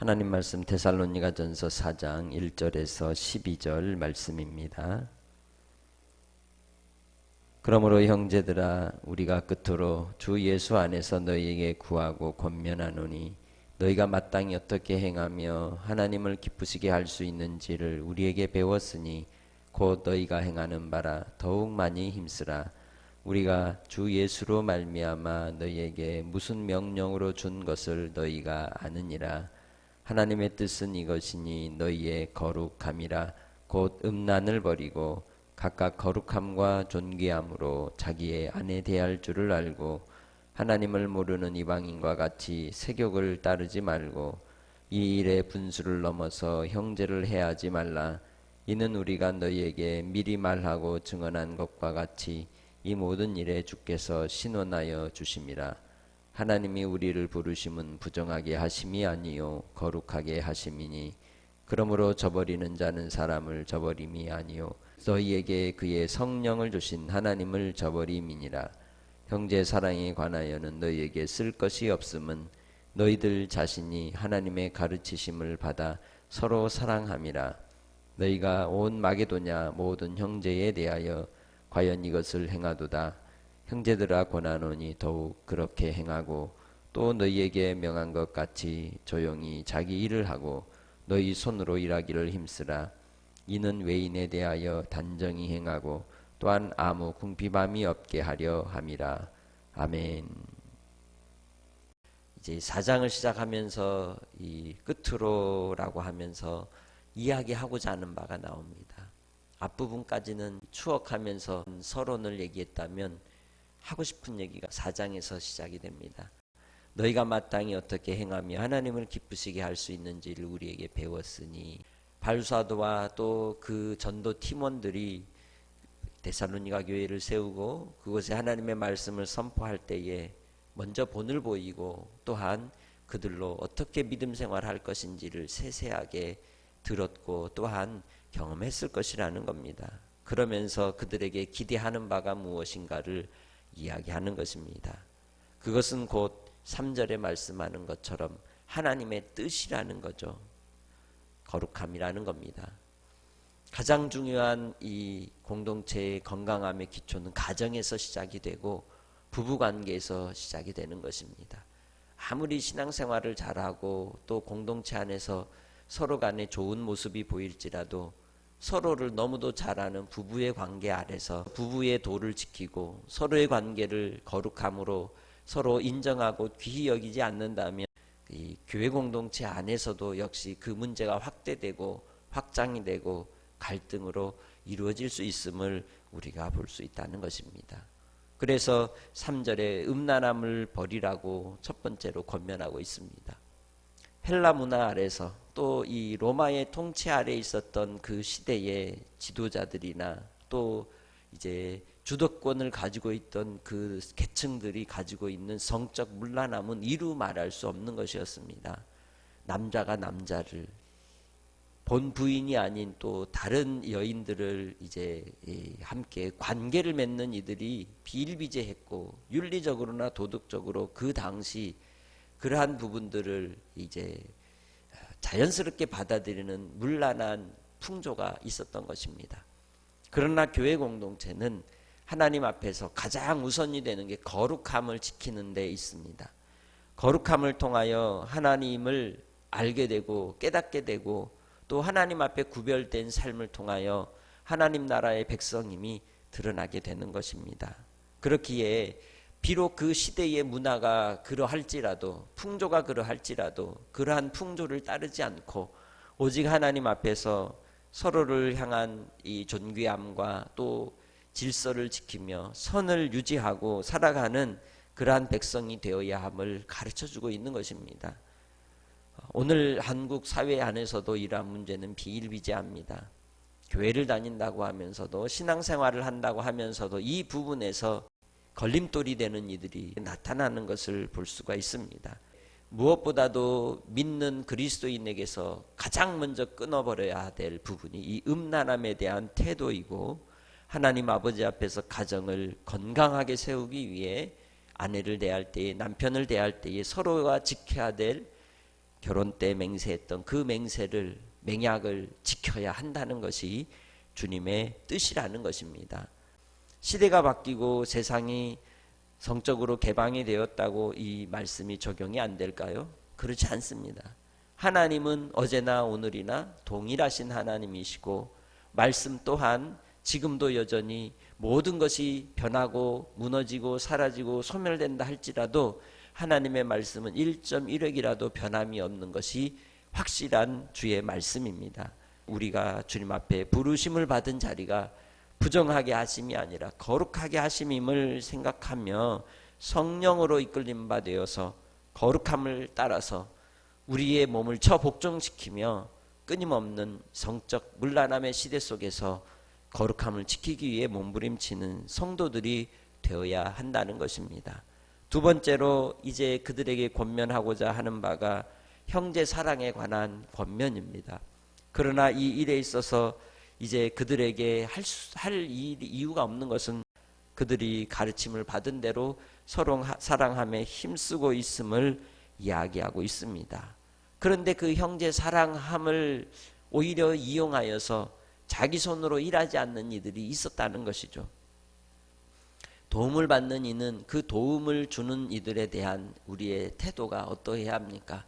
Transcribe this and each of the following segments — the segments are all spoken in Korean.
하나님 말씀 데살로니가전서 4장 1절에서 12절 말씀입니다. 그러므로 형제들아 우리가 끝으로 주 예수 안에서 너희에게 구하고 권면하노니 너희가 마땅히 어떻게 행하며 하나님을 기쁘시게 할 수 있는지를 우리에게 배웠으니 곧 너희가 행하는 바라 더욱 많이 힘쓰라. 우리가 주 예수로 말미암아 너희에게 무슨 명령으로 준 것을 너희가 아느니라. 하나님의 뜻은 이것이니 너희의 거룩함이라. 곧 음란을 버리고 각각 거룩함과 존귀함으로 자기의 아내 대할 줄을 알고 하나님을 모르는 이방인과 같이 세욕을 따르지 말고 이 일의 분수를 넘어서 형제를 해하지 말라. 이는 우리가 너희에게 미리 말하고 증언한 것과 같이 이 모든 일에 주께서 신원하여 주심이라. 하나님이 우리를 부르심은 부정하게 하심이 아니요 거룩하게 하심이니 그러므로 저버리는 자는 사람을 저버림이 아니요 너희에게 그의 성령을 주신 하나님을 저버림이니라. 형제 사랑에 관하여는 너희에게 쓸 것이 없음은 너희들 자신이 하나님의 가르치심을 받아 서로 사랑함이라. 너희가 온 마게도냐 모든 형제에 대하여 과연 이것을 행하도다. 형제들아 권하노니 더욱 그렇게 행하고 또 너희에게 명한 것 같이 조용히 자기 일을 하고 너희 손으로 일하기를 힘쓰라. 이는 외인에 대하여 단정히 행하고 또한 아무 궁핍함이 없게 하려 함이라. 아멘. 이제 4장을 시작하면서 이 끝으로라고 하면서 이야기하고자 하는 바가 나옵니다. 앞부분까지는 추억하면서 서론을 얘기했다면 하고 싶은 얘기가 4장에서 시작이 됩니다. 너희가 마땅히 어떻게 행하며 하나님을 기쁘시게 할 수 있는지를 우리에게 배웠으니, 발사도와 또 그 전도 팀원들이 데살로니가 교회를 세우고 그곳에 하나님의 말씀을 선포할 때에 먼저 본을 보이고 또한 그들로 어떻게 믿음 생활할 것인지를 세세하게 들었고 또한 경험했을 것이라는 겁니다. 그러면서 그들에게 기대하는 바가 무엇인가를 이야기하는 것입니다. 그것은 곧 3절에 말씀하는 것처럼 하나님의 뜻이라는 거죠. 거룩함이라는 겁니다. 가장 중요한 이 공동체의 건강함의 기초는 가정에서 시작이 되고 부부관계에서 시작이 되는 것입니다. 아무리 신앙생활을 잘하고 또 공동체 안에서 서로 간에 좋은 모습이 보일지라도 서로를 너무도 잘 아는 부부의 관계 아래서 부부의 도를 지키고 서로의 관계를 거룩함으로 서로 인정하고 귀히 여기지 않는다면 이 교회 공동체 안에서도 역시 그 문제가 확대되고 확장이 되고 갈등으로 이루어질 수 있음을 우리가 볼 수 있다는 것입니다. 그래서 3절에 음란함을 버리라고 첫 번째로 권면하고 있습니다. 헬라 문화 아래서 또 이 로마의 통치 아래 있었던 그 시대의 지도자들이나 또 이제 주도권을 가지고 있던 그 계층들이 가지고 있는 성적 문란함은 이루 말할 수 없는 것이었습니다. 남자가 남자를, 본 부인이 아닌 또 다른 여인들을 이제 함께 관계를 맺는 이들이 비일비재했고 윤리적으로나 도덕적으로 그 당시 그러한 부분들을 이제 자연스럽게 받아들이는 문란한 풍조가 있었던 것입니다. 그러나 교회 공동체는 하나님 앞에서 가장 우선이 되는 게 거룩함을 지키는 데 있습니다. 거룩함을 통하여 하나님을 알게 되고 깨닫게 되고 또 하나님 앞에 구별된 삶을 통하여 하나님 나라의 백성임이 드러나게 되는 것입니다. 그렇기에 비록 그 시대의 문화가 그러할지라도 풍조가 그러할지라도 그러한 풍조를 따르지 않고 오직 하나님 앞에서 서로를 향한 이 존귀함과 또 질서를 지키며 선을 유지하고 살아가는 그러한 백성이 되어야 함을 가르쳐주고 있는 것입니다. 오늘 한국 사회 안에서도 이러한 문제는 비일비재합니다. 교회를 다닌다고 하면서도 신앙생활을 한다고 하면서도 이 부분에서 걸림돌이 되는 이들이 나타나는 것을 볼 수가 있습니다. 무엇보다도 믿는 그리스도인에게서 가장 먼저 끊어버려야 될 부분이 이 음란함에 대한 태도이고, 하나님 아버지 앞에서 가정을 건강하게 세우기 위해 아내를 대할 때에 남편을 대할 때에 서로가 지켜야 될 결혼 때 맹세했던 그 맹약을 지켜야 한다는 것이 주님의 뜻이라는 것입니다. 시대가 바뀌고 세상이 성적으로 개방이 되었다고 이 말씀이 적용이 안 될까요? 그렇지 않습니다. 하나님은 어제나 오늘이나 동일하신 하나님이시고 말씀 또한 지금도 여전히 모든 것이 변하고 무너지고 사라지고 소멸된다 할지라도 하나님의 말씀은 1.1획이라도 변함이 없는 것이 확실한 주의 말씀입니다. 우리가 주님 앞에 부르심을 받은 자리가 부정하게 하심이 아니라 거룩하게 하심임을 생각하며 성령으로 이끌림 바 되어서 거룩함을 따라서 우리의 몸을 복종시키며 끊임없는 성적 문란함의 시대 속에서 거룩함을 지키기 위해 몸부림치는 성도들이 되어야 한다는 것입니다. 두 번째로 이제 그들에게 권면하고자 하는 바가 형제 사랑에 관한 권면입니다. 그러나 이 일에 있어서 이제 그들에게 할 이유가 없는 것은 그들이 가르침을 받은 대로 서로 사랑함에 힘쓰고 있음을 이야기하고 있습니다. 그런데 그 형제 사랑함을 오히려 이용하여서 자기 손으로 일하지 않는 이들이 있었다는 것이죠. 도움을 받는 이는 그 도움을 주는 이들에 대한 우리의 태도가 어떠해야 합니까?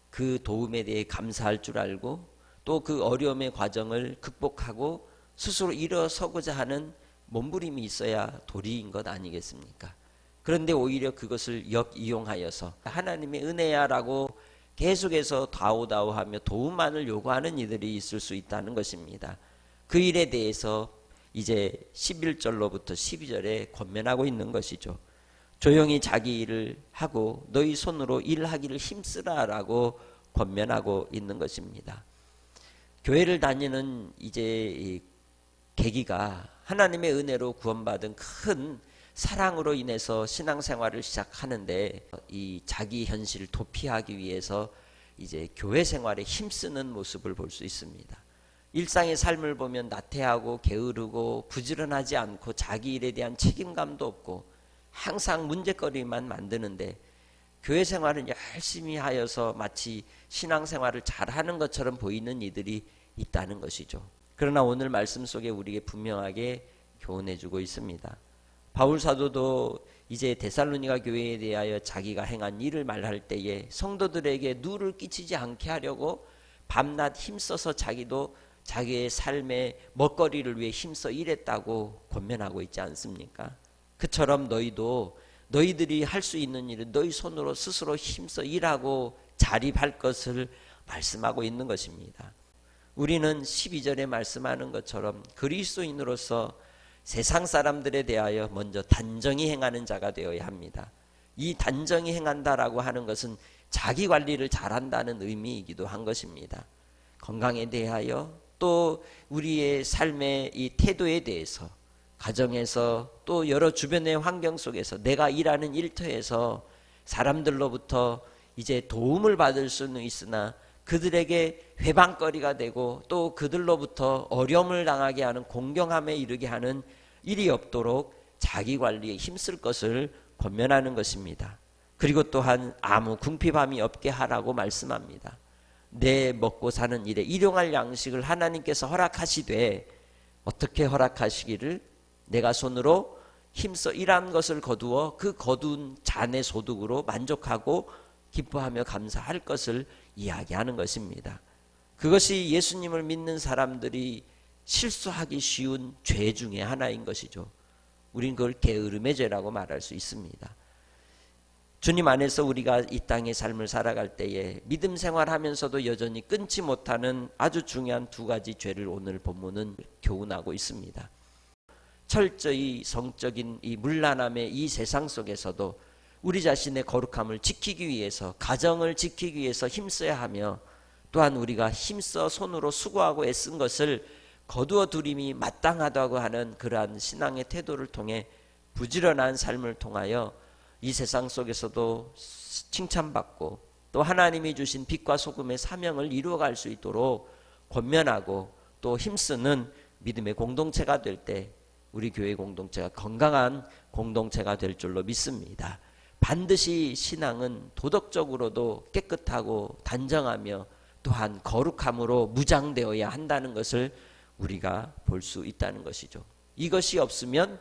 그 도움에 대해 감사할 줄 알고 또 그 어려움의 과정을 극복하고 스스로 일어서고자 하는 몸부림이 있어야 도리인 것 아니겠습니까? 그런데 오히려 그것을 역이용하여서 하나님의 은혜야라고 계속해서 다오다오하며 도움만을 요구하는 이들이 있을 수 있다는 것입니다. 그 일에 대해서 이제 11절로부터 12절에 권면하고 있는 것이죠. 조용히 자기 일을 하고 너희 손으로 일하기를 힘쓰라라고 권면하고 있는 것입니다. 교회를 다니는 이제 계기가 하나님의 은혜로 구원받은 큰 사랑으로 인해서 신앙생활을 시작하는데 이 자기 현실을 도피하기 위해서 이제 교회 생활에 힘쓰는 모습을 볼 수 있습니다. 일상의 삶을 보면 나태하고 게으르고 부지런하지 않고 자기 일에 대한 책임감도 없고 항상 문제거리만 만드는데 교회 생활은 열심히 하여서 마치 신앙생활을 잘하는 것처럼 보이는 이들이 있다는 것이죠. 그러나 오늘 말씀 속에 우리에게 분명하게 교훈해주고 있습니다. 바울 사도도 이제 데살로니가 교회에 대하여 자기가 행한 일을 말할 때에 성도들에게 누를 끼치지 않게 하려고 밤낮 힘써서 자기도 자기의 삶의 먹거리를 위해 힘써 일했다고 권면하고 있지 않습니까? 그처럼 너희도 너희들이 할 수 있는 일은 너희 손으로 스스로 힘써 일하고 자립할 것을 말씀하고 있는 것입니다. 우리는 12절에 말씀하는 것처럼 그리스도인으로서 세상 사람들에 대하여 먼저 단정히 행하는 자가 되어야 합니다. 이 단정히 행한다라고 하는 것은 자기 관리를 잘한다는 의미이기도 한 것입니다. 건강에 대하여 또 우리의 삶의 이 태도에 대해서 가정에서 또 여러 주변의 환경 속에서 내가 일하는 일터에서 사람들로부터 이제 도움을 받을 수는 있으나 그들에게 회방거리가 되고 또 그들로부터 어려움을 당하게 하는 공경함에 이르게 하는 일이 없도록 자기 관리에 힘쓸 것을 권면하는 것입니다. 그리고 또한 아무 궁핍함이 없게 하라고 말씀합니다. 내 먹고 사는 일에 일용할 양식을 하나님께서 허락하시되 어떻게 허락하시기를 내가 손으로 힘써 일한 것을 거두어 그 거둔 잔의 소득으로 만족하고 기뻐하며 감사할 것을 이야기하는 것입니다. 그것이 예수님을 믿는 사람들이 실수하기 쉬운 죄 중에 하나인 것이죠. 우린 그걸 게으름의 죄라고 말할 수 있습니다. 주님 안에서 우리가 이 땅의 삶을 살아갈 때에 믿음 생활하면서도 여전히 끊지 못하는 아주 중요한 두 가지 죄를 오늘 본문은 교훈하고 있습니다. 철저히 성적인 이 문란함의 이 세상 속에서도 우리 자신의 거룩함을 지키기 위해서 가정을 지키기 위해서 힘써야 하며 또한 우리가 힘써 손으로 수고하고 애쓴 것을 거두어 두림이 마땅하다고 하는 그러한 신앙의 태도를 통해 부지런한 삶을 통하여 이 세상 속에서도 칭찬받고 또 하나님이 주신 빛과 소금의 사명을 이루어갈 수 있도록 권면하고 또 힘쓰는 믿음의 공동체가 될 때 우리 교회 공동체가 건강한 공동체가 될 줄로 믿습니다. 반드시 신앙은 도덕적으로도 깨끗하고 단정하며 또한 거룩함으로 무장되어야 한다는 것을 우리가 볼 수 있다는 것이죠. 이것이 없으면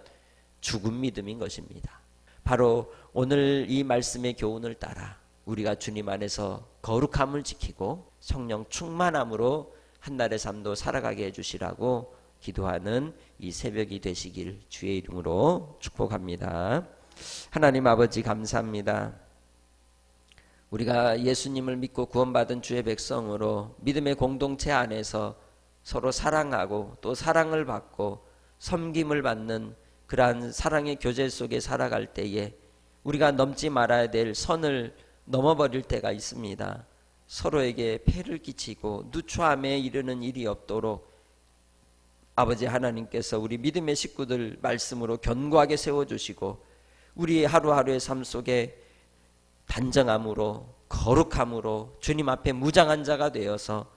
죽은 믿음인 것입니다. 바로 오늘 이 말씀의 교훈을 따라 우리가 주님 안에서 거룩함을 지키고 성령 충만함으로 한날의 삶도 살아가게 해주시라고 기도하는 이 새벽이 되시길 주의 이름으로 축복합니다. 하나님 아버지 감사합니다. 우리가 예수님을 믿고 구원받은 주의 백성으로 믿음의 공동체 안에서 서로 사랑하고 또 사랑을 받고 섬김을 받는 그러한 사랑의 교제 속에 살아갈 때에 우리가 넘지 말아야 될 선을 넘어버릴 때가 있습니다. 서로에게 폐를 끼치고 누추함에 이르는 일이 없도록 아버지 하나님께서 우리 믿음의 식구들 말씀으로 견고하게 세워주시고 우리 하루하루의 삶 속에 단정함으로 거룩함으로 주님 앞에 무장한 자가 되어서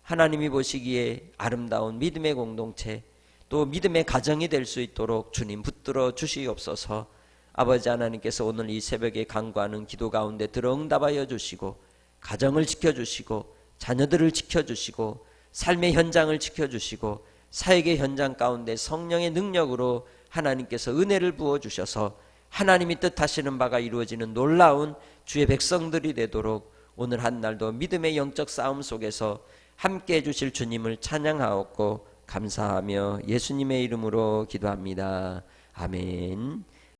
하나님이 보시기에 아름다운 믿음의 공동체 또 믿음의 가정이 될 수 있도록 주님 붙들어 주시옵소서. 아버지 하나님께서 오늘 이 새벽에 간구하는 기도 가운데 들어 응답하여 주시고 가정을 지켜주시고 자녀들을 지켜주시고 삶의 현장을 지켜주시고 사역의 현장 가운데 성령의 능력으로 하나님께서 은혜를 부어주셔서 하나님이 뜻하시는 바가 이루어지는 놀라운 주의 백성들이 되도록 오늘 한날도 믿음의 영적 싸움 속에서 함께해 주실 주님을 찬양하옵고 감사하며 예수님의 이름으로 기도합니다. 아멘.